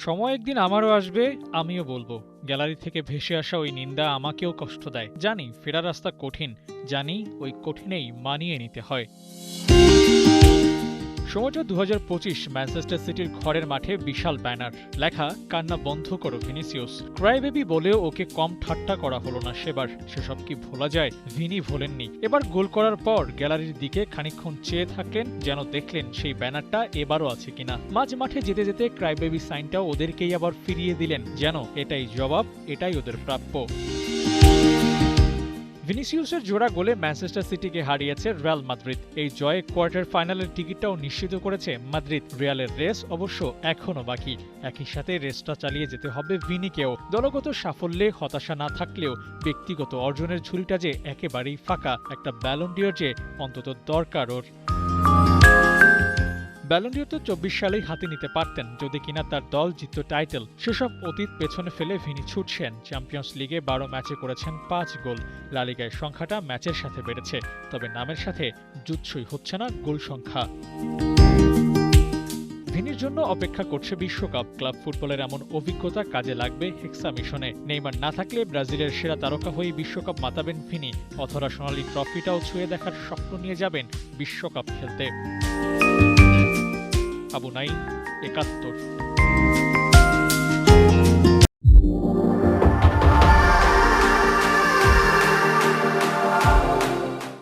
সময় একদিন আমারও আসবে, আমিও বলবো। গ্যালারি থেকে ভেসে আসা ওই নিন্দা আমাকেও কষ্ট দেয়। জানি ফেরার রাস্তা কঠিন, জানি ওই কঠিনেই মানিয়ে নিতে হয়। সময়টা ২০২৫। ম্যানচেস্টার সিটির ঘরের মাঠে বিশাল ব্যানার, লেখা কান্না বন্ধ করো ভিনিসিয়াস। ক্রাইবেবি বলেও ওকে কম ঠাট্টা করা হলো না সেবার। সেসব কি ভোলা যায়? ভিনি ভোলেননি। এবার গোল করার পর গ্যালারির দিকে খানিকক্ষণ চেয়ে থাকলেন, যেন দেখলেন সেই ব্যানারটা এবারও আছে কিনা। মাঝ মাঠে যেতে যেতে ক্রাইবেবি সাইনটাও ওদেরকেই আবার ফিরিয়ে দিলেন, যেন এটাই জবাব, এটাই ওদের প্রাপ্য। ভিনিসিয়াসের জোড়া গোলে ম্যানচেস্টার সিটিকে হারিয়েছে রিয়াল মাদ্রিদ। এই জয়ে কোয়ার্টার ফাইনালের টিকিটটাও নিশ্চিত করেছে মাদ্রিদ। রিয়ালের রেস অবশ্য এখনও বাকি। একই সাথে রেসটা চালিয়ে যেতে হবে ভিনিকেও। দলগত সাফল্যে হতাশা না থাকলেও ব্যক্তিগত অর্জনের ঝুলিটা যে একেবারেই ফাঁকা। একটা ব্যালন ডিওর যে অন্তত দরকার ওর। ব্যালন ডিওর তো ২৪ সালেই হাতে নিতে পারতেন, যদি কিনা তার দল জিতত টাইটেল। সেসব অতীত পেছনে ফেলে ভিনি ছুটছেন। চ্যাম্পিয়ন্স লিগে ১২ ম্যাচে করেছেন ৫ গোল। লা লিগায় সংখ্যাটা ম্যাচের সাথে বেড়েছে, তবে নামের সাথে জুৎসই হচ্ছে না গোল সংখ্যা। ভিনির জন্য অপেক্ষা করছে বিশ্বকাপ। ক্লাব ফুটবলের এমন অভিজ্ঞতা কাজে লাগবে হেক্সা মিশনে। নেইমার না থাকলে ব্রাজিলের সেরা তারকা হয়ে বিশ্বকাপ মাতাবেন ভিনি। অথরা সোনালী ট্রফিটাও ছুঁয়ে দেখার স্বপ্ন নিয়ে যাবেন বিশ্বকাপ খেলতে। আবু নাঈম, ৭১।